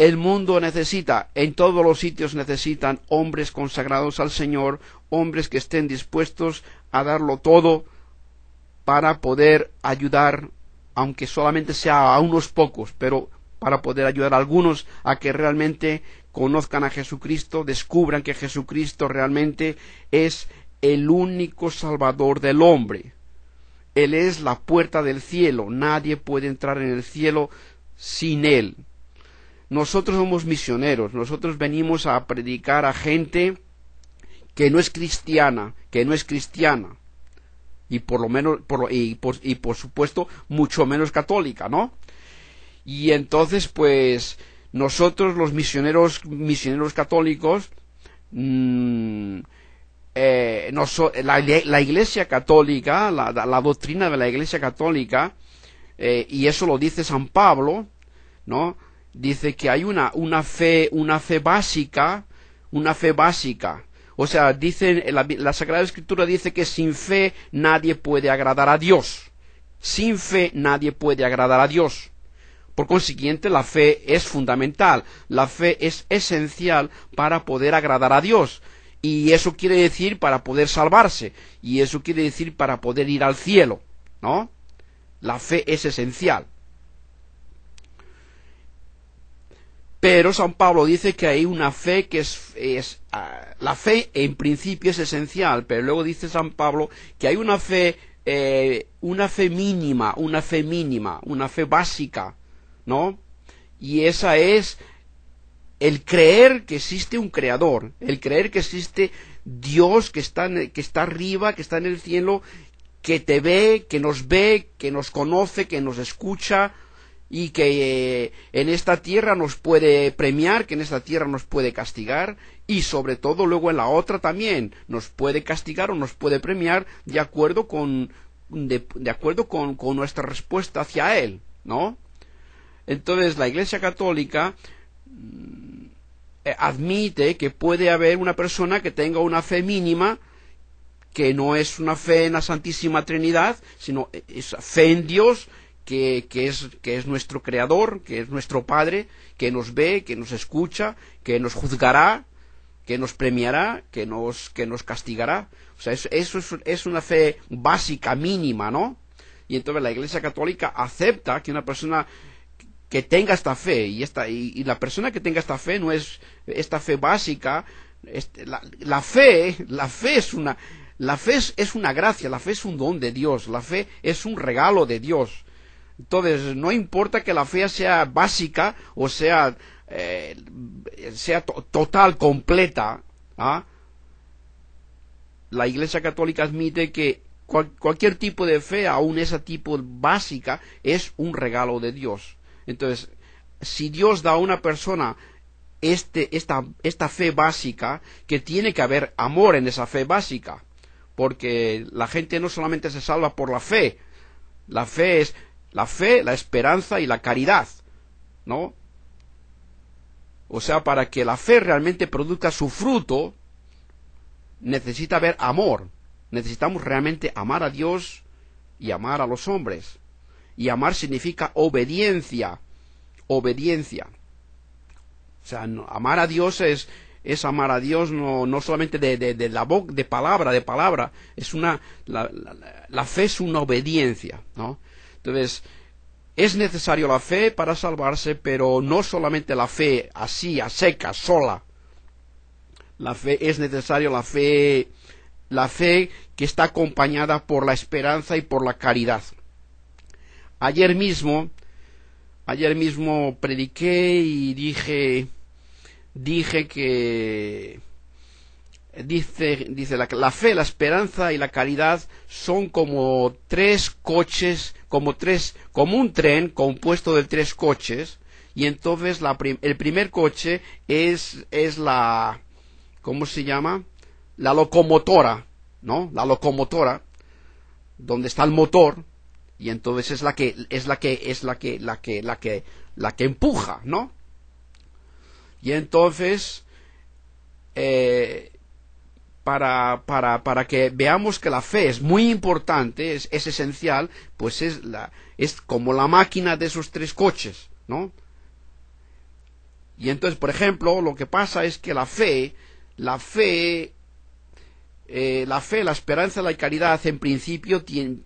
el mundo necesita, en todos los sitios necesitan hombres consagrados al Señor, hombres que estén dispuestos a darlo todo para poder ayudar, aunque solamente sea a unos pocos, pero para poder ayudar a algunos a que realmente conozcan a Jesucristo, descubran que Jesucristo realmente es el único Salvador del hombre. Él es la puerta del cielo, nadie puede entrar en el cielo sin Él. Nosotros somos misioneros, nosotros venimos a predicar a gente que no es cristiana, y por lo menos, por supuesto, mucho menos católica, ¿no? Y entonces, pues, nosotros los misioneros católicos, la Iglesia católica, la doctrina de la Iglesia católica, y eso lo dice San Pablo, ¿no? Dice que hay una fe básica, o sea, dice, la Sagrada Escritura dice que sin fe nadie puede agradar a Dios. Sin fe nadie puede agradar a Dios. Por consiguiente, la fe es fundamental, la fe es esencial para poder agradar a Dios. Y eso quiere decir para poder salvarse, y eso quiere decir para poder ir al cielo, ¿no? La fe es esencial. Pero San Pablo dice que hay una fe que la fe en principio es esencial, pero luego dice San Pablo que hay una fe mínima, una fe básica, ¿no? Y esa es el creer que existe un creador, el creer que existe Dios que está arriba, que está en el cielo, que te ve, que nos conoce, que nos escucha, y que en esta tierra nos puede premiar, que en esta tierra nos puede castigar, y sobre todo luego en la otra también nos puede castigar o nos puede premiar de acuerdo con nuestra respuesta hacia Él, ¿no? Entonces la Iglesia Católica admite que puede haber una persona que tenga una fe mínima, que no es una fe en la Santísima Trinidad, sino es fe en Dios, que es nuestro Creador, que es nuestro Padre, que nos ve, que nos escucha, que nos juzgará, que nos premiará, que nos castigará. O sea, eso es una fe básica, mínima, ¿no? Y entonces la Iglesia Católica acepta que una persona que tenga esta fe, y la persona que tenga esta fe no es esta fe básica, la fe es una gracia, la fe es un don de Dios, la fe es un regalo de Dios. Entonces, no importa que la fe sea básica o sea total, completa, ¿ah? La Iglesia Católica admite que cualquier tipo de fe, aun esa tipo básica, es un regalo de Dios. Entonces, si Dios da a una persona esta fe básica, que tiene que haber amor en esa fe básica, porque la gente no solamente se salva por la fe es la fe, la esperanza y la caridad, ¿no? O sea, para que la fe realmente produzca su fruto, necesita haber amor. Necesitamos realmente amar a Dios y amar a los hombres. Y amar significa obediencia. Obediencia. O sea, amar a Dios es amar a Dios no solamente de la boca, de palabra. La fe es una obediencia, ¿no? Entonces, es necesario la fe para salvarse, pero no solamente la fe así, a seca, sola. La fe es necesario, la fe que está acompañada por la esperanza y por la caridad. Ayer mismo prediqué y dije que dice la fe, la esperanza y la caridad son como tres coches, como un tren compuesto de tres coches, y entonces el primer coche es la, ¿cómo se llama? La locomotora, ¿no? La locomotora, donde está el motor, y entonces es la que empuja, ¿no? Y entonces para que veamos que la fe es muy importante, es esencial, pues es como la máquina de esos tres coches, ¿no? Y entonces, por ejemplo, lo que pasa es que la fe, la esperanza y la caridad en principio tienen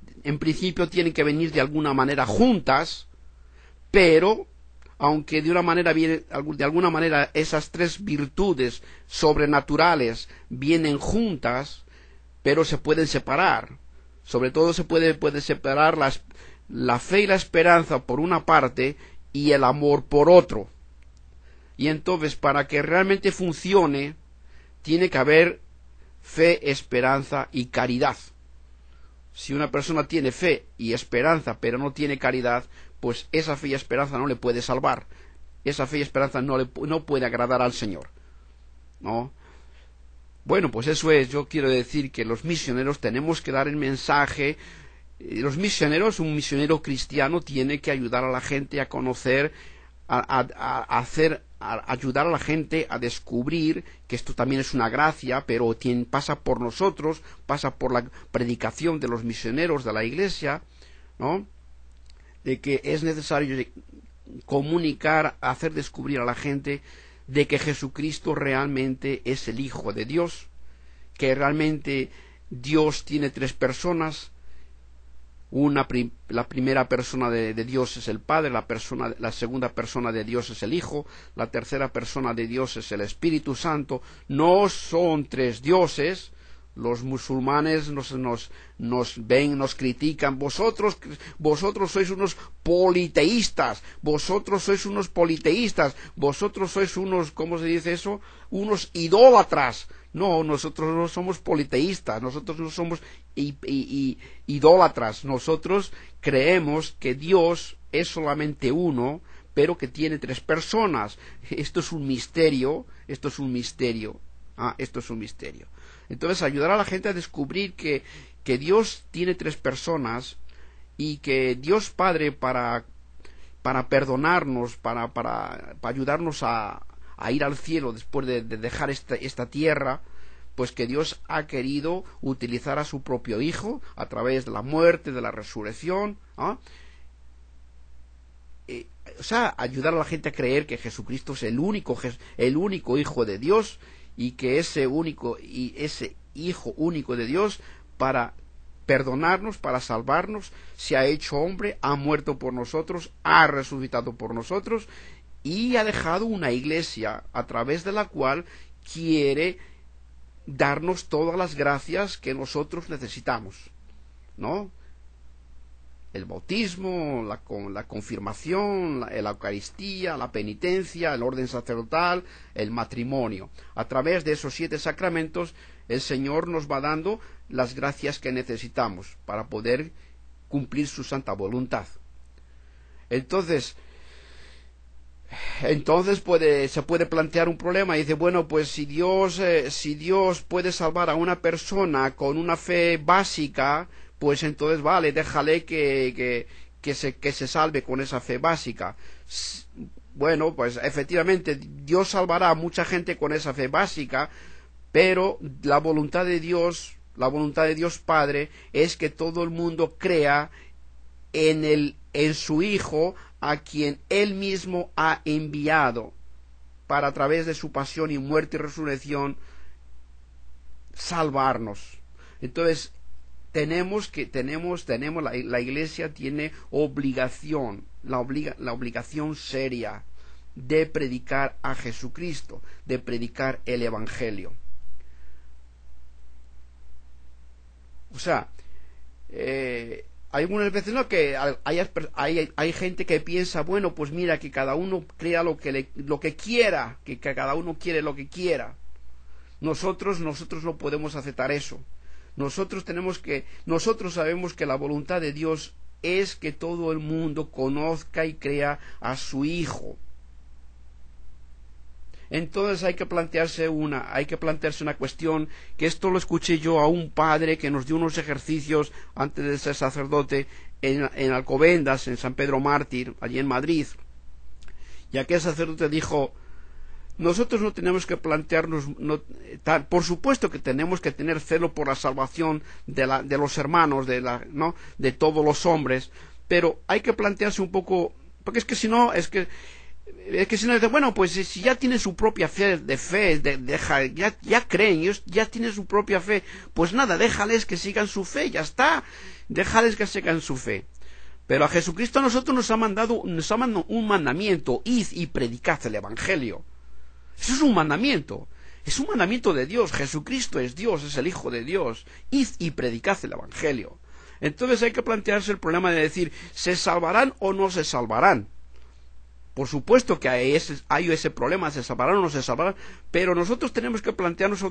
que venir de alguna manera juntas, pero aunque de alguna manera esas tres virtudes sobrenaturales vienen juntas, pero se pueden separar. Sobre todo se puede separar la fe y la esperanza por una parte y el amor por otro. Y entonces, para que realmente funcione, tiene que haber fe, esperanza y caridad. Si una persona tiene fe y esperanza, pero no tiene caridad, pues esa fe y esperanza no le puede salvar. Esa fe y esperanza no puede agradar al Señor, ¿no? Bueno, pues eso es. Yo quiero decir que los misioneros tenemos que dar el mensaje. Los misioneros, un misionero cristiano tiene que ayudar a la gente a conocer, ayudar a la gente a descubrir que esto también es una gracia, pero pasa por nosotros, pasa por la predicación de los misioneros de la Iglesia, ¿no? De que es necesario comunicar, hacer descubrir a la gente de que Jesucristo realmente es el Hijo de Dios, que realmente Dios tiene tres personas. La primera persona de Dios es el Padre, la segunda persona de Dios es el Hijo, la tercera persona de Dios es el Espíritu Santo. No son tres dioses. Los musulmanes nos ven, nos critican. Vosotros sois unos politeístas. Vosotros sois unos, ¿cómo se dice eso? Unos idólatras. No, nosotros no somos politeístas, nosotros no somos idólatras. Nosotros creemos que Dios es solamente uno, pero que tiene tres personas. Esto es un misterio. Esto es un misterio. Entonces, ayudar a la gente a descubrir que Dios tiene tres personas y que Dios Padre, para perdonarnos, para ayudarnos a ir al cielo después de dejar esta tierra, pues que Dios ha querido utilizar a su propio Hijo a través de la muerte, de la resurrección, ¿ah? Ayudar a la gente a creer que Jesucristo es el único Hijo de Dios, y que ese Hijo único de Dios, para perdonarnos, para salvarnos, se ha hecho hombre, ha muerto por nosotros, ha resucitado por nosotros, y ha dejado una iglesia a través de la cual quiere darnos todas las gracias que nosotros necesitamos, ¿no? El bautismo, la confirmación, la Eucaristía, la penitencia, el orden sacerdotal, el matrimonio. A través de esos 7 sacramentos, el Señor nos va dando las gracias que necesitamos para poder cumplir su santa voluntad. Entonces se puede plantear un problema y dice, bueno, pues si Dios puede salvar a una persona con una fe básica, pues entonces vale, déjale que se salve con esa fe básica. Bueno, pues efectivamente Dios salvará a mucha gente con esa fe básica, pero la voluntad de Dios Padre es que todo el mundo crea en su Hijo, a quien Él mismo ha enviado para, a través de su pasión y muerte y resurrección, salvarnos. Entonces la Iglesia tiene obligación, la obligación seria de predicar a Jesucristo, de predicar el Evangelio. Algunas veces no, que hay gente que piensa, bueno, pues mira, que cada uno crea lo que quiera, que cada uno quiere lo que quiera. Nosotros no podemos aceptar eso. Nosotros sabemos que la voluntad de Dios es que todo el mundo conozca y crea a su Hijo. Entonces hay que plantearse una cuestión, que esto lo escuché yo a un padre que nos dio unos ejercicios antes de ser sacerdote en Alcobendas, en San Pedro Mártir, allí en Madrid. Y aquel sacerdote dijo, nosotros no tenemos que plantearnos, por supuesto que tenemos que tener celo por la salvación de los hermanos, de todos los hombres, pero hay que plantearse un poco, porque es que si no, Es que si no dice, bueno, pues si ya tienen su propia fe, ya creen, ellos ya tienen su propia fe, pues nada, déjales que sigan su fe, ya está, déjales que sigan su fe. Pero a Jesucristo a nosotros nos ha mandado un mandamiento: id y predicad el Evangelio. Eso es un mandamiento de Dios. Jesucristo es Dios, es el Hijo de Dios. Id y predicad el Evangelio. Entonces hay que plantearse el problema de decir, ¿se salvarán o no se salvarán? Por supuesto que hay ese problema, ¿se salvarán o no se salvarán? Pero nosotros tenemos que plantearnos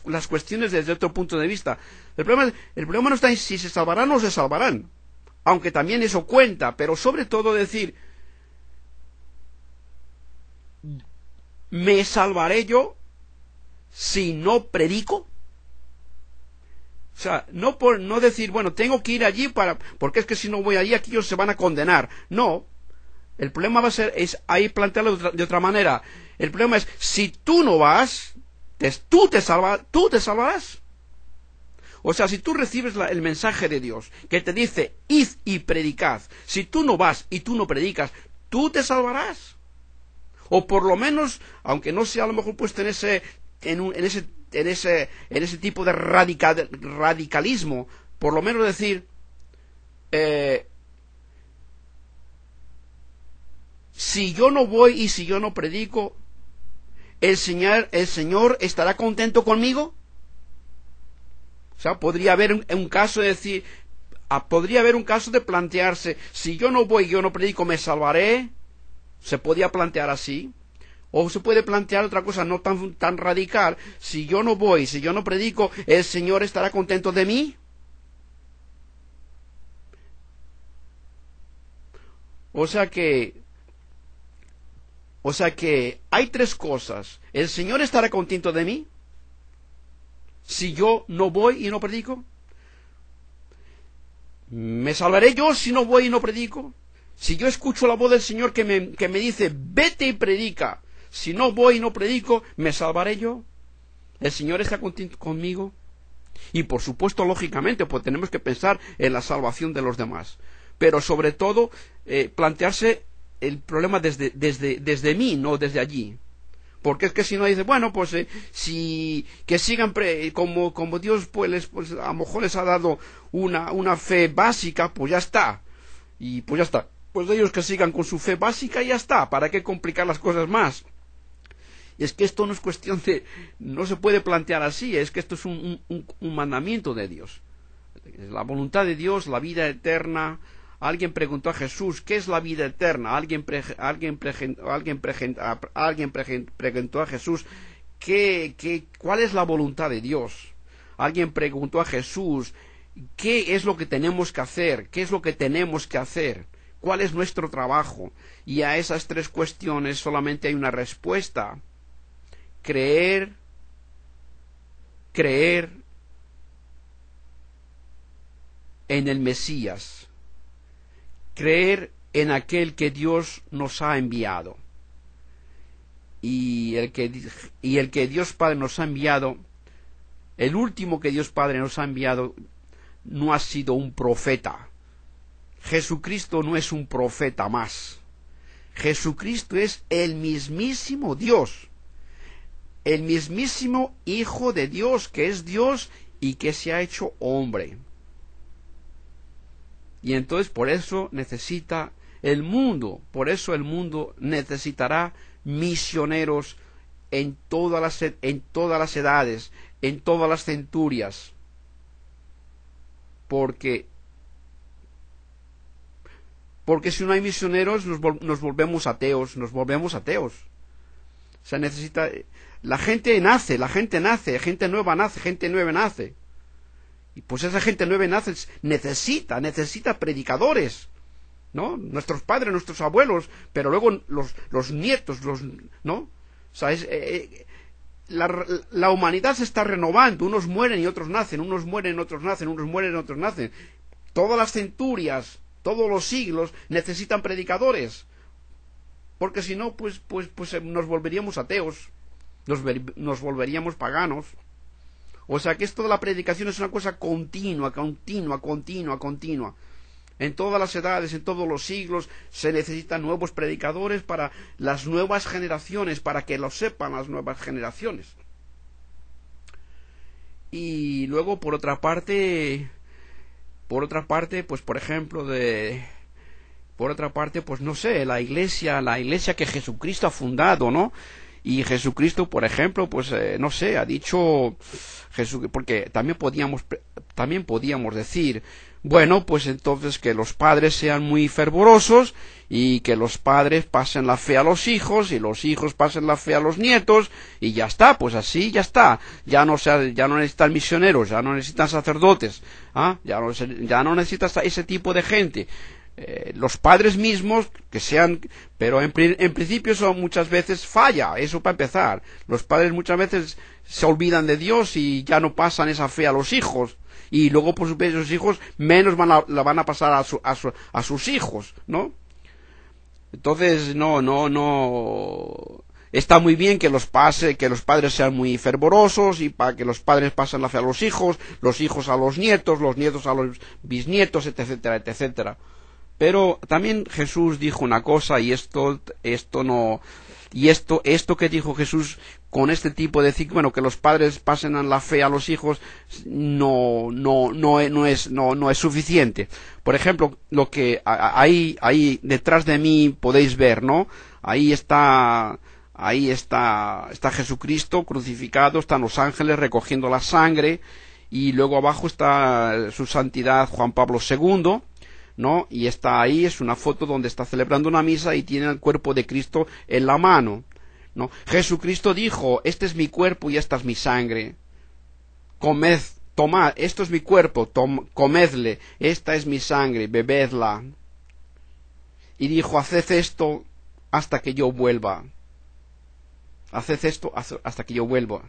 las cuestiones desde otro punto de vista. El problema no está en si se salvarán o no se salvarán, aunque también eso cuenta, pero sobre todo decir, ¿me salvaré yo si no predico? O sea, no decir, bueno, tengo que ir allí porque es que si no voy allí, aquí ellos se van a condenar. No. El problema es ahí plantearlo de otra manera. El problema es, si tú no vas, tú te salvarás. O sea, si tú recibes el mensaje de Dios, que te dice, id y predicad, si tú no vas y tú no predicas, tú te salvarás. O por lo menos, aunque no sea a lo mejor puesto en ese tipo de radicalismo, por lo menos decir, si yo no voy y si yo no predico, ¿el Señor estará contento conmigo? O sea, podría haber un caso de decir, podría haber un caso de plantearse, si yo no voy y yo no predico, ¿me salvaré? Se podía plantear así. O se puede plantear otra cosa no tan radical, si yo no voy, si yo no predico, ¿el Señor estará contento de mí? O sea que hay tres cosas. ¿El Señor estará contento de mí si yo no voy y no predico? ¿Me salvaré yo si no voy y no predico? Si yo escucho la voz del Señor que me dice, vete y predica, si no voy y no predico, ¿me salvaré yo? ¿El Señor está contento conmigo? Y por supuesto, lógicamente, pues tenemos que pensar en la salvación de los demás. Pero sobre todo, plantearse el problema desde mí, no desde allí. Porque es que si no dice, bueno, pues que sigan como Dios pues a lo mejor les ha dado una fe básica, pues ya está. Y pues ya está. Pues ellos que sigan con su fe básica y ya está. ¿Para qué complicar las cosas más? Y es que esto no es cuestión no se puede plantear así, es que esto es un mandamiento de Dios. La voluntad de Dios, la vida eterna. Alguien preguntó a Jesús, ¿qué es la vida eterna? Alguien preguntó a Jesús, ¿cuál es la voluntad de Dios? Alguien preguntó a Jesús, ¿qué es lo que tenemos que hacer? ¿Qué es lo que tenemos que hacer? ¿Cuál es nuestro trabajo? Y a esas tres cuestiones solamente hay una respuesta. Creer en el Mesías. Creer en aquel que Dios nos ha enviado. Y el que Dios Padre nos ha enviado, el último que Dios Padre nos ha enviado, no ha sido un profeta. Jesucristo no es un profeta más. Jesucristo es el mismísimo Dios. El mismísimo Hijo de Dios, que es Dios y que se ha hecho hombre. Y entonces por eso necesita el mundo necesitará misioneros en todas las edades, en todas las centurias, porque si no hay misioneros nos volvemos ateos. O sea, la gente nace, gente nueva nace. Y pues esa gente nueva necesita predicadores, ¿no? Nuestros padres, nuestros abuelos, pero luego los nietos, ¿no? O sea, la humanidad se está renovando, unos mueren y otros nacen, unos mueren, otros nacen. Todas las centurias, todos los siglos necesitan predicadores, porque si no, pues nos volveríamos ateos, nos volveríamos paganos. O sea que esto de la predicación es una cosa continua. En todas las edades, en todos los siglos, se necesitan nuevos predicadores para las nuevas generaciones, para que lo sepan las nuevas generaciones. Y luego, por otra parte, pues por ejemplo, pues no sé, la iglesia que Jesucristo ha fundado, ¿no? Y Jesucristo, por ejemplo, pues no sé, ha dicho porque también podíamos decir, bueno, pues entonces que los padres sean muy fervorosos y que los padres pasen la fe a los hijos y los hijos pasen la fe a los nietos y ya está, pues así ya está. Ya no necesitan misioneros, ya no necesitan sacerdotes, ya no necesitan ese tipo de gente. Los padres mismos que sean, pero en principio eso muchas veces falla, eso para empezar. Los padres muchas veces se olvidan de Dios y ya no pasan esa fe a los hijos, y luego por supuesto esos hijos menos la van a pasar a sus hijos, ¿no? Entonces no está muy bien que los padres sean muy fervorosos y para que los padres pasen la fe a los hijos a los nietos a los bisnietos, etcétera, etcétera. Pero también Jesús dijo una cosa, y esto que dijo Jesús con este tipo de decir, bueno, que los padres pasen la fe a los hijos, no es suficiente. Por ejemplo, lo que ahí detrás de mí podéis ver, ¿no? Ahí está Jesucristo crucificado, están los ángeles recogiendo la sangre, y luego abajo está su santidad Juan Pablo II, ¿no? Y está ahí, es una foto donde está celebrando una misa y tiene el cuerpo de Cristo en la mano, ¿no? Jesucristo dijo, este es mi cuerpo y esta es mi sangre. Tomad, esto es mi cuerpo, comedle, esta es mi sangre, bebedla. Y dijo, haced esto hasta que yo vuelva. Haced esto hasta que yo vuelva.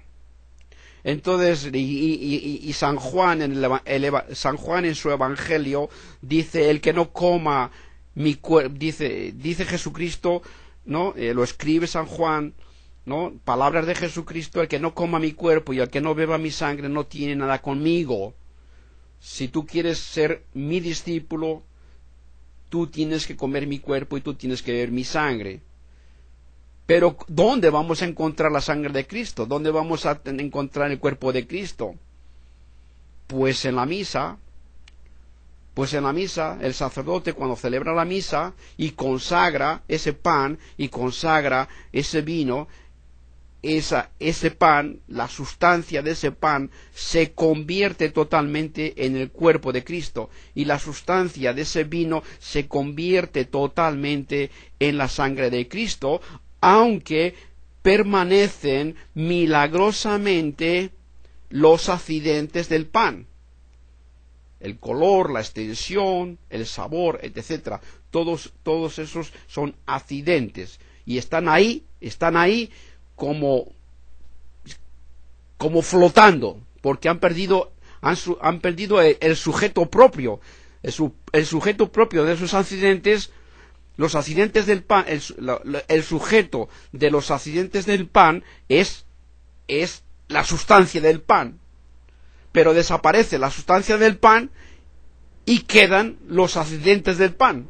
Entonces, y San Juan San Juan en su Evangelio dice, el que no coma mi cuerpo, dice Jesucristo, ¿no? Lo escribe San Juan, ¿no? Palabras de Jesucristo, el que no coma mi cuerpo y el que no beba mi sangre no tiene nada conmigo. Si tú quieres ser mi discípulo, tú tienes que comer mi cuerpo y tú tienes que beber mi sangre. Pero ¿dónde vamos a encontrar la sangre de Cristo? ¿Dónde vamos a encontrar el cuerpo de Cristo? Pues en la misa. Pues en la misa, el sacerdote cuando celebra la misa y consagra ese pan y consagra ese vino, ese pan, la sustancia de ese pan se convierte totalmente en el cuerpo de Cristo, y la sustancia de ese vino se convierte totalmente en la sangre de Cristo, aunque permanecen milagrosamente los accidentes del pan. El color, la extensión, el sabor, etcétera. Todos esos son accidentes. Y están ahí como flotando, porque han perdido el sujeto propio. El sujeto propio de esos accidentes. Los accidentes del pan, el sujeto de los accidentes del pan es la sustancia del pan, pero desaparece la sustancia del pan y quedan los accidentes del pan,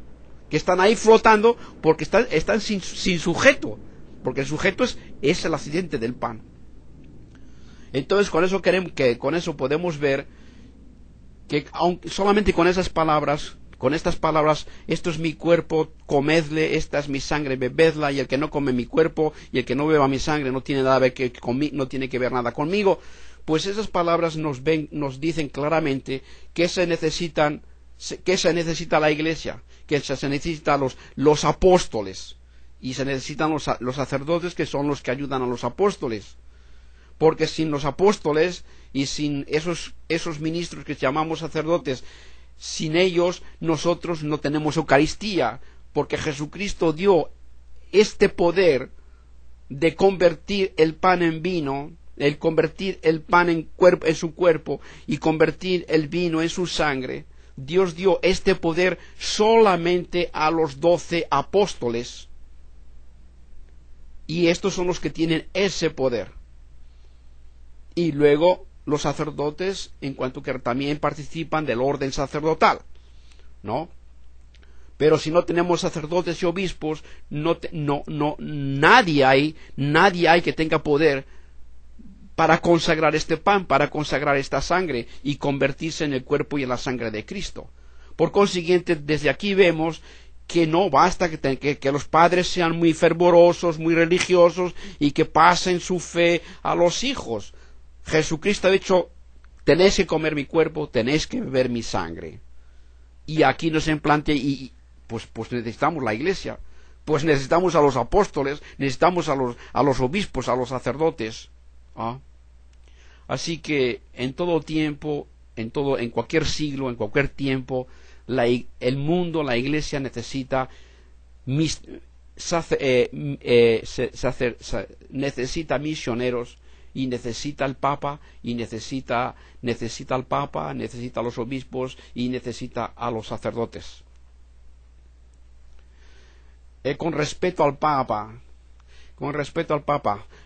que están ahí flotando porque están sin sujeto, porque el sujeto es el accidente del pan. Entonces con eso podemos ver que solamente con estas palabras, esto es mi cuerpo, comedle, esta es mi sangre, bebedla, y el que no come mi cuerpo y el que no beba mi sangre no tiene no tiene que ver nada conmigo. Pues esas palabras nos dicen claramente que se necesita la Iglesia, que se necesitan los apóstoles, y se necesitan los sacerdotes, que son los que ayudan a los apóstoles. Porque sin los apóstoles y sin esos ministros que llamamos sacerdotes, sin ellos nosotros no tenemos Eucaristía, porque Jesucristo dio este poder de convertir el pan en vino, el convertir el pan en su cuerpo y convertir el vino en su sangre. Dios dio este poder solamente a los 12 apóstoles, y estos son los que tienen ese poder. Y luego los sacerdotes, en cuanto que también participan del orden sacerdotal, ¿no? Pero si no tenemos sacerdotes y obispos, nadie hay que tenga poder para consagrar este pan, para consagrar esta sangre y convertirse en el cuerpo y en la sangre de Cristo. Por consiguiente, desde aquí vemos que no basta que los padres sean muy fervorosos, muy religiosos y que pasen su fe a los hijos. Jesucristo ha dicho: tenéis que comer mi cuerpo, tenéis que beber mi sangre. Y aquí nos implante pues necesitamos la iglesia, pues necesitamos a los apóstoles, necesitamos a los obispos, a los sacerdotes. ¿Ah? Así que en todo tiempo, en cualquier siglo, en cualquier tiempo, el mundo, la iglesia necesita necesita misioneros, y necesita al Papa, y necesita al Papa, necesita a los obispos y necesita a los sacerdotes. Con respecto al Papa,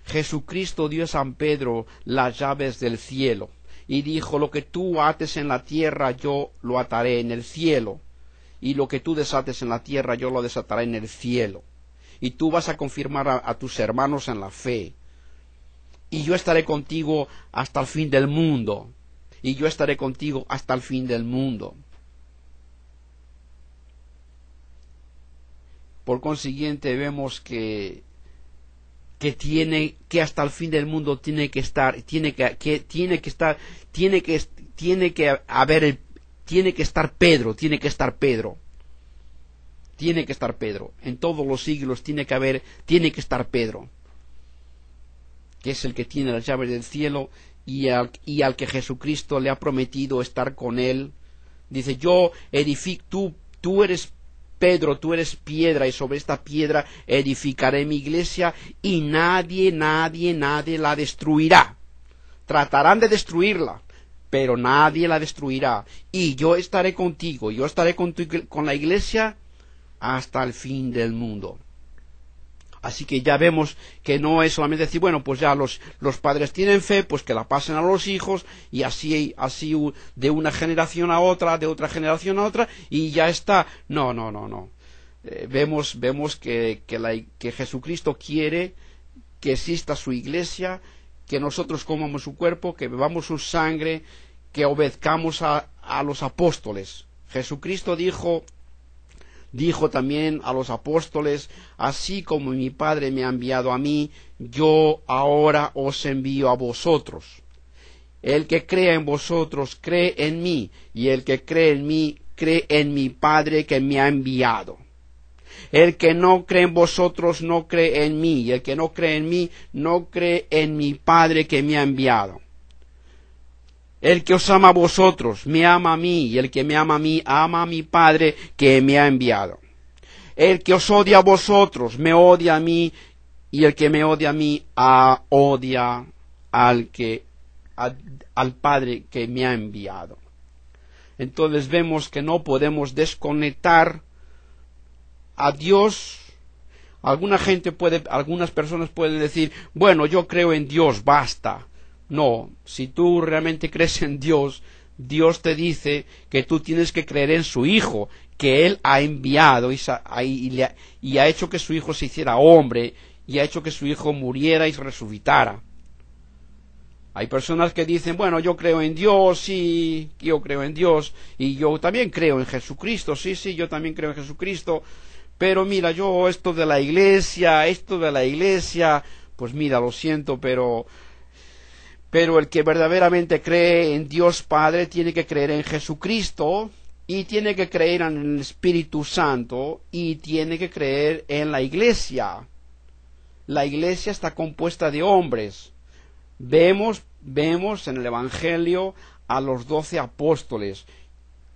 Jesucristo dio a San Pedro las llaves del cielo y dijo: lo que tú ates en la tierra yo lo ataré en el cielo, y lo que tú desates en la tierra yo lo desataré en el cielo, y tú vas a confirmar a tus hermanos en la fe, y yo estaré contigo hasta el fin del mundo, y yo estaré contigo hasta el fin del mundo. Por consiguiente vemos que hasta el fin del mundo tiene que estar Pedro. En todos los siglos tiene que estar Pedro, que es el que tiene las llaves del cielo y al que Jesucristo le ha prometido estar con él. Dice: yo edifico, tú eres Pedro, tú eres piedra, y sobre esta piedra edificaré mi iglesia, y nadie la destruirá. Tratarán de destruirla, pero nadie la destruirá. Y yo estaré contigo, con la iglesia hasta el fin del mundo. Así que ya vemos que no es solamente decir: bueno, pues ya los padres tienen fe, pues que la pasen a los hijos, y así de una generación a otra, de otra generación a otra, y ya está. No. Vemos que Jesucristo quiere que exista su iglesia, que nosotros comamos su cuerpo, que bebamos su sangre, que obedezcamos a los apóstoles. Jesucristo dijo también a los apóstoles: así como mi Padre me ha enviado a mí, yo ahora os envío a vosotros. El que crea en vosotros cree en mí, y el que cree en mí cree en mi Padre que me ha enviado. El que no cree en vosotros no cree en mí, y el que no cree en mí no cree en mi Padre que me ha enviado. El que os ama a vosotros, me ama a mí, y el que me ama a mí, ama a mi Padre que me ha enviado. El que os odia a vosotros, me odia a mí, y el que me odia a mí, odia al Padre que me ha enviado. Entonces vemos que no podemos desconectar a Dios. Algunas personas pueden decir: bueno, yo creo en Dios, basta. No, si tú realmente crees en Dios, Dios te dice que tú tienes que creer en su Hijo, que Él ha enviado y ha hecho que su Hijo se hiciera hombre, y ha hecho que su Hijo muriera y resucitara. Hay personas que dicen: bueno, yo creo en Dios, sí, yo creo en Dios, y yo también creo en Jesucristo, sí, yo también creo en Jesucristo, pero mira, yo esto de la iglesia, pues mira, lo siento, pero el que verdaderamente cree en Dios Padre tiene que creer en Jesucristo, y tiene que creer en el Espíritu Santo, y tiene que creer en la iglesia. La iglesia está compuesta de hombres. Vemos en el Evangelio a los 12 apóstoles,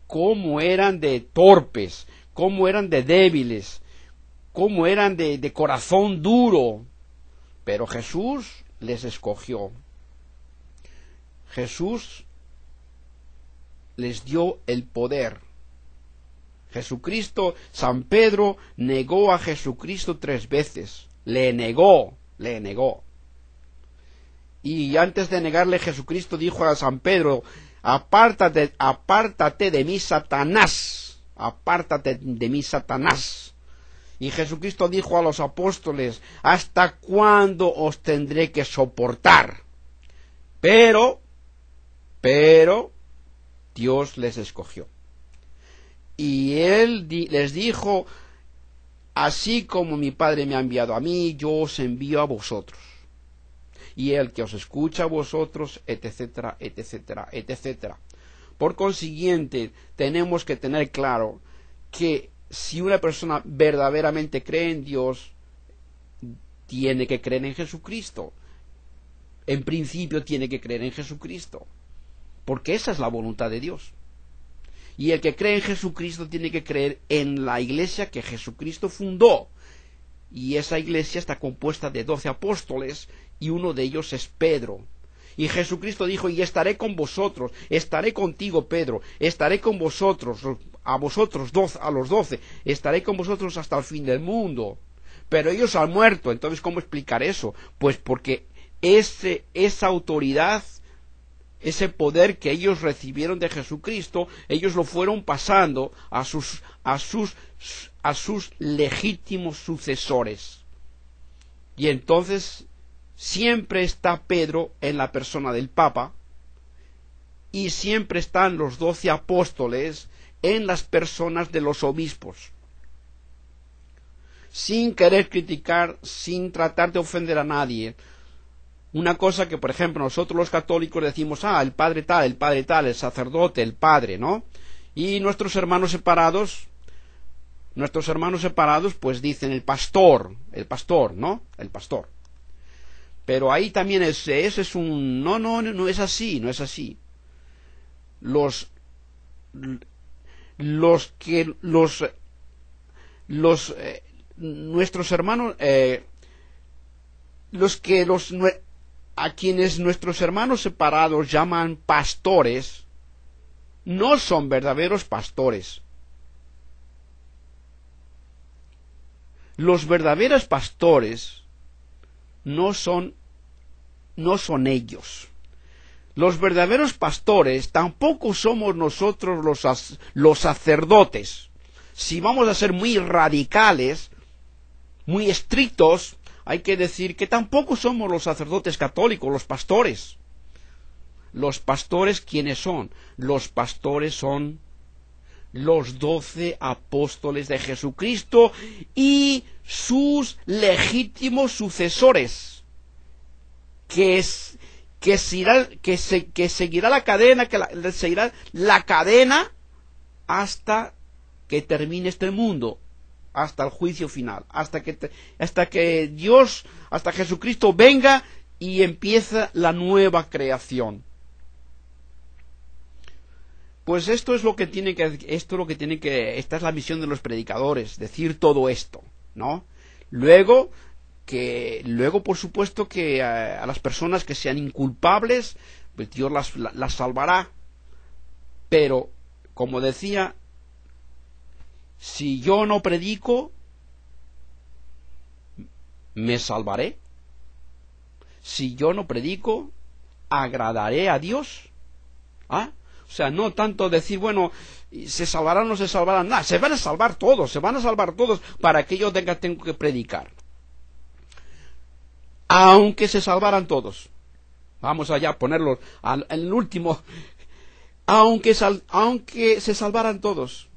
cómo eran de torpes, cómo eran de débiles, cómo eran de corazón duro, pero Jesús les escogió. Jesús les dio el poder. San Pedro negó a Jesucristo 3 veces. Le negó. Y antes de negarle, Jesucristo dijo a San Pedro: apártate de mí, Satanás. apártate de mí, Satanás. Y Jesucristo dijo a los apóstoles: ¿hasta cuándo os tendré que soportar? Pero Dios les escogió. Y Él les dijo: así como mi Padre me ha enviado a mí, yo os envío a vosotros. Y el que os escucha a vosotros, etcétera, etcétera, etcétera. Por consiguiente, tenemos que tener claro que si una persona verdaderamente cree en Dios, tiene que creer en Jesucristo. En principio tiene que creer en Jesucristo, porque esa es la voluntad de Dios. Y el que cree en Jesucristo tiene que creer en la iglesia que Jesucristo fundó. Y esa iglesia está compuesta de 12 apóstoles, y uno de ellos es Pedro. Y Jesucristo dijo: y estaré con vosotros, estaré contigo, Pedro, estaré con vosotros, a vosotros, a los 12, estaré con vosotros hasta el fin del mundo. Pero ellos han muerto. Entonces, ¿cómo explicar eso? Pues porque esa autoridad, ese poder que ellos recibieron de Jesucristo, ellos lo fueron pasando a sus legítimos sucesores. Y entonces siempre está Pedro en la persona del Papa, y siempre están los 12 apóstoles en las personas de los obispos. Sin querer criticar, sin tratar de ofender a nadie. Una cosa que, por ejemplo, nosotros los católicos decimos: el padre tal, el sacerdote, el padre, ¿no? Y nuestros hermanos separados pues dicen el pastor, ¿no? El pastor. Pero ahí también ese es un... No es así, no es así. Nuestros hermanos, a quienes nuestros hermanos separados llaman pastores, no son verdaderos pastores. Los verdaderos pastores no son ellos. Los verdaderos pastores tampoco somos nosotros los sacerdotes. Si vamos a ser muy radicales, muy estrictos, hay que decir que tampoco somos los sacerdotes católicos, los pastores. Los pastores, ¿quiénes son? Los pastores son los 12 apóstoles de Jesucristo y sus legítimos sucesores, que seguirá la cadena, seguirá la cadena hasta que termine este mundo, hasta el juicio final, hasta que Jesucristo venga y empieza la nueva creación. Pues esta es la misión de los predicadores, decir todo esto, ¿no? Luego, por supuesto, que a las personas que sean inculpables, pues Dios las salvará. Pero, como decía, si yo no predico, ¿me salvaré? Si yo no predico, ¿agradaré a Dios? O sea, no tanto decir, bueno, ¿se salvarán o no se salvarán? No, se van a salvar todos para que yo tengo que predicar. Aunque se salvaran todos. Vamos allá a ponerlo en el último. Aunque se salvaran todos.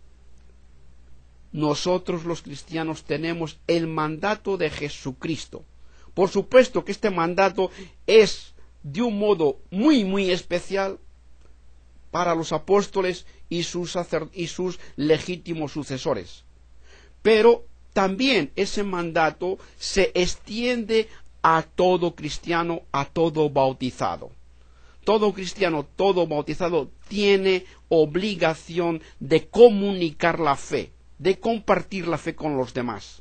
Nosotros los cristianos tenemos el mandato de Jesucristo. Por supuesto que este mandato es de un modo muy, muy especial para los apóstoles y sus legítimos sucesores. Pero también ese mandato se extiende a todo cristiano, a todo bautizado. Todo cristiano, todo bautizado tiene obligación de comunicar la fe, de compartir la fe con los demás.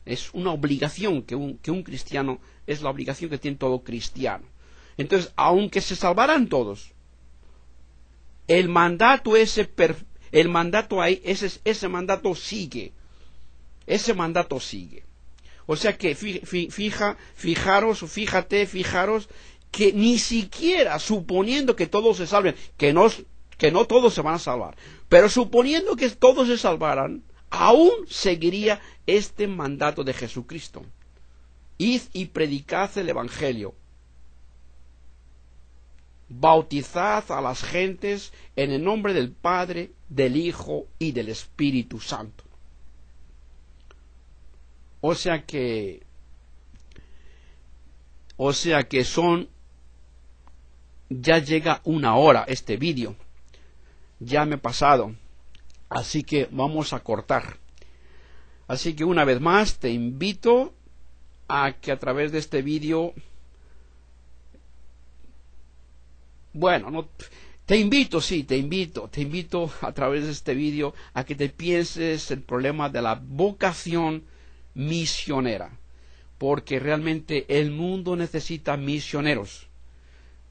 Es una obligación que un cristiano, es la obligación que tiene todo cristiano. Entonces, aunque se salvaran todos, ese mandato sigue. Ese mandato sigue. O sea que fijaros que ni siquiera suponiendo que todos se salven, que que no todos se van a salvar. Pero suponiendo que todos se salvaran, aún seguiría este mandato de Jesucristo. Id y predicad el Evangelio. Bautizad a las gentes en el nombre del Padre, del Hijo y del Espíritu Santo. O sea que ya llega una hora este vídeo. Ya me he pasado. Así que vamos a cortar. Así que una vez más te invito a que a través de este vídeo, te invito a través de este vídeo a que te pienses el problema de la vocación misionera, porque realmente el mundo necesita misioneros.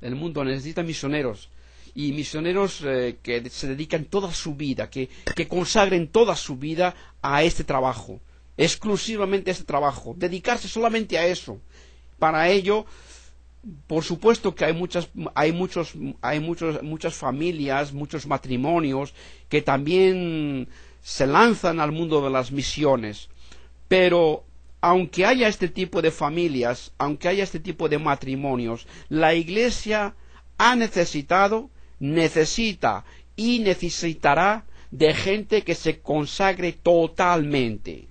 El mundo necesita misioneros, y misioneros que se dedican toda su vida, que consagren toda su vida a este trabajo, exclusivamente a este trabajo, dedicarse solamente a eso. Para ello, por supuesto que hay muchas familias, muchos matrimonios que también se lanzan al mundo de las misiones, pero aunque haya este tipo de familias, aunque haya este tipo de matrimonios, la Iglesia necesita y necesitará de gente que se consagre totalmente.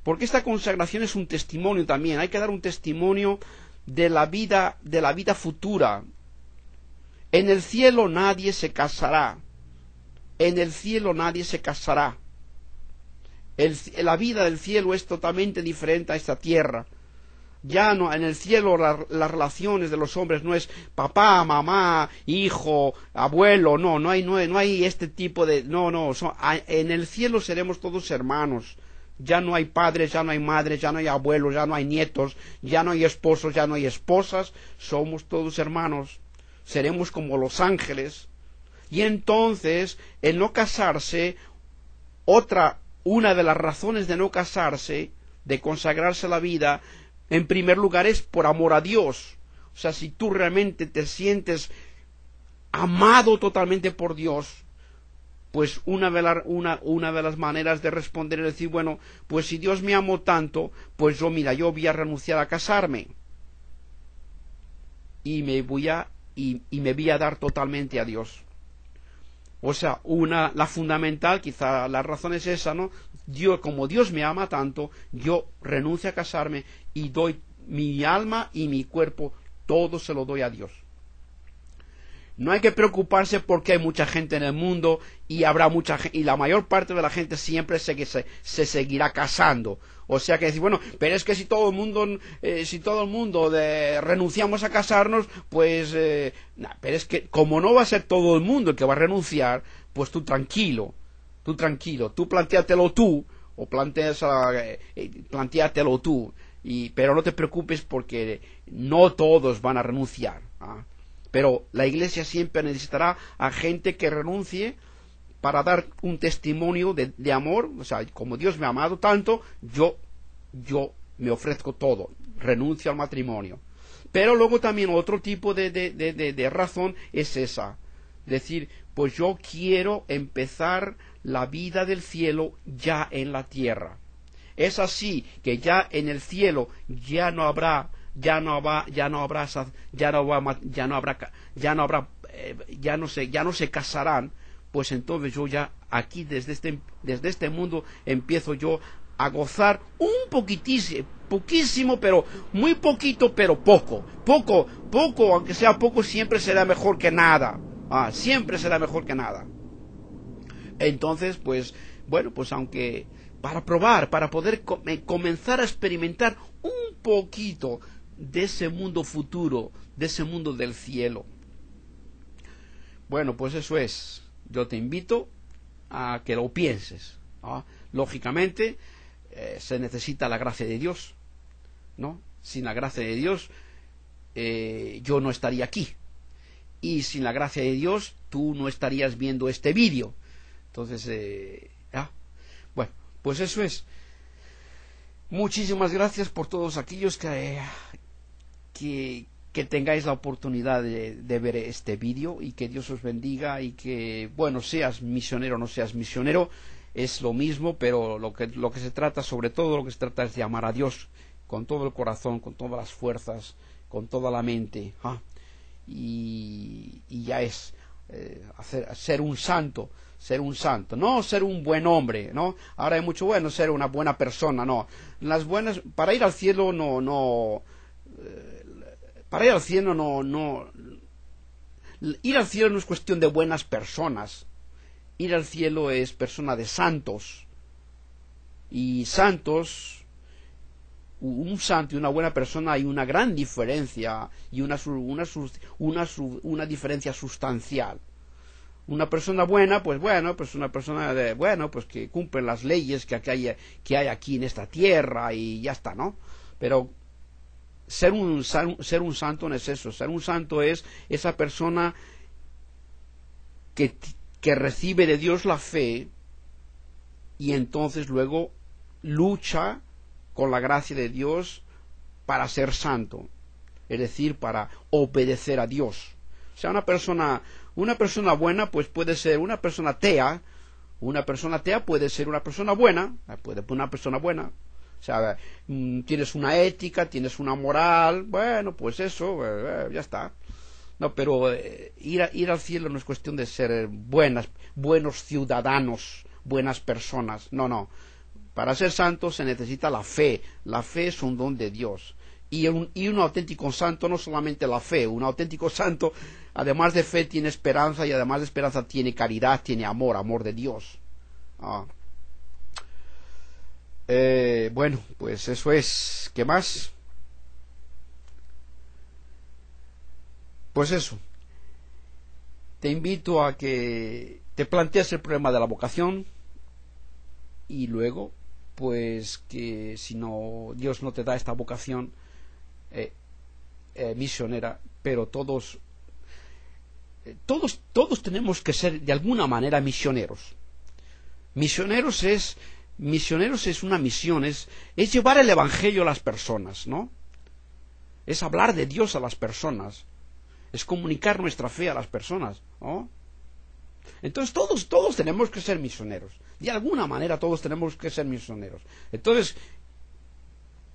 Porque esta consagración es un testimonio también. Hay que dar un testimonio de la vida futura. En el cielo nadie se casará. En el cielo nadie se casará. La vida del cielo es totalmente diferente a esta tierra. Ya no, en el cielo las relaciones de los hombres no es papá, mamá, hijo, abuelo, no hay este tipo de, en el cielo seremos todos hermanos. Ya no hay padres, ya no hay madres, ya no hay abuelos, ya no hay nietos, ya no hay esposos, ya no hay esposas, somos todos hermanos. Seremos como los ángeles. Y entonces, el no casarse, una de las razones de no casarse, de consagrarse la vida, en primer lugar es por amor a Dios. O sea, si tú realmente te sientes amado totalmente por Dios, pues una de las maneras de responder es decir, bueno, pues si Dios me amó tanto, pues yo voy a renunciar a casarme. Y me voy a dar totalmente a Dios. O sea, la fundamental, quizá la razón es esa, ¿no? Como Dios me ama tanto, yo renuncio a casarme y doy mi alma y mi cuerpo, todo se lo doy a Dios. No hay que preocuparse porque hay mucha gente en el mundo y habrá mucha gente, y la mayor parte de la gente siempre se seguirá casando. O sea que decir, bueno, pero es que si todo el mundo renunciamos a casarnos, pues, pero es que como no va a ser todo el mundo el que va a renunciar, pues tú tranquilo, tú plantéatelo tú, o plantéatelo tú, pero no te preocupes porque no todos van a renunciar, ¿ah? Pero la Iglesia siempre necesitará a gente que renuncie para dar un testimonio de amor. O sea, como Dios me ha amado tanto, yo me ofrezco todo, renuncio al matrimonio. Pero luego también otro tipo de razón es esa, decir, pues yo quiero empezar la vida del cielo ya en la tierra. Es así que ya en el cielo ya no se casarán, pues entonces yo ya aquí desde este mundo empiezo yo a gozar un poquísimo, pero muy poquito, pero poco, aunque sea poco, siempre será mejor que nada, siempre será mejor que nada. Entonces, pues, bueno, pues aunque para probar, para poder comenzar a experimentar un poquito de ese mundo futuro, de ese mundo del cielo. Bueno, pues eso es. Yo te invito a que lo pienses, ¿no? Lógicamente, se necesita la gracia de Dios, ¿no? Sin la gracia de Dios, yo no estaría aquí. Y sin la gracia de Dios, tú no estarías viendo este vídeo. Entonces, bueno, pues eso es. Muchísimas gracias por todos aquellos que que tengáis la oportunidad de ver este vídeo y que Dios os bendiga y que, bueno, seas misionero o no seas misionero, es lo mismo, pero lo que se trata, sobre todo lo que se trata es de amar a Dios con todo el corazón, con todas las fuerzas, con toda la mente, y ya es ser un santo, no ser un buen hombre, ¿no? Ahora hay mucho bueno ser una buena persona, no. Las buenas, para ir al cielo para ir al cielo ir al cielo no es cuestión de buenas personas. Ir al cielo es persona de santos. Y santos, un santo y una buena persona, hay una gran diferencia y una diferencia sustancial. Una persona buena, pues bueno, pues una persona pues que cumple las leyes que hay aquí en esta tierra y ya está, ¿no? Pero ser un santo no es eso. Ser un santo es esa persona que recibe de Dios la fe y entonces luego lucha con la gracia de Dios para ser santo, es decir, para obedecer a Dios. O sea, una persona buena pues puede ser una persona atea puede ser una persona buena, o sea, tienes una ética, tienes una moral, bueno, pues eso, ya está. No, pero ir al cielo no es cuestión de ser buenos ciudadanos, buenas personas, no. Para ser santo se necesita la fe. La fe es un don de Dios. Y un auténtico santo, no solamente la fe, un auténtico santo, además de fe, tiene esperanza, y además de esperanza tiene caridad, tiene amor de Dios. Bueno, pues eso es. ¿Qué más? Pues eso. Te invito a que te plantees el problema de la vocación y luego, pues que si no, Dios no te da esta vocación misionera, pero todos tenemos que ser de alguna manera misioneros. Misioneros es una misión, es llevar el evangelio a las personas, ¿no? Es hablar de Dios a las personas, es comunicar nuestra fe a las personas, ¿no? Entonces todos tenemos que ser misioneros. De alguna manera todos tenemos que ser misioneros. Entonces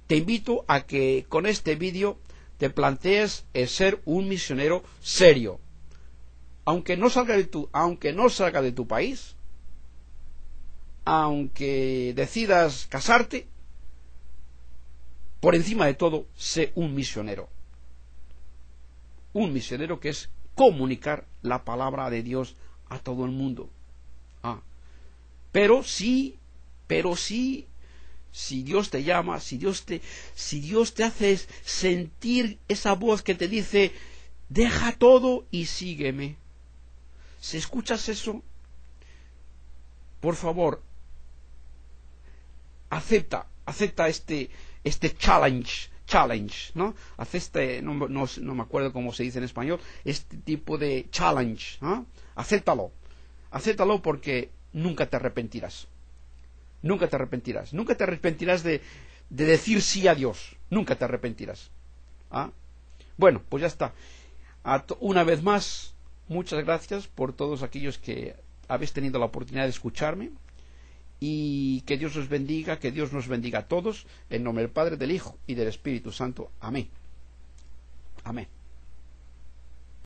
te invito a que con este vídeo te plantees ser un misionero serio. Aunque no salga de tu país, aunque decidas casarte, por encima de todo, sé un misionero. Un misionero que es comunicar la palabra de Dios a todo el mundo. Pero sí, si Dios te llama, si Dios te hace sentir esa voz que te dice, deja todo y sígueme. Si escuchas eso, por favor, acepta este challenge, ¿no? No me acuerdo cómo se dice en español, este tipo de challenge, ¿no? Acéptalo porque nunca te arrepentirás. Nunca te arrepentirás de decir sí a Dios. Nunca te arrepentirás. Bueno, pues ya está. Una vez más, muchas gracias por todos aquellos que habéis tenido la oportunidad de escucharme. Y que Dios os bendiga, que Dios nos bendiga a todos, en nombre del Padre, del Hijo y del Espíritu Santo. Amén. Amén.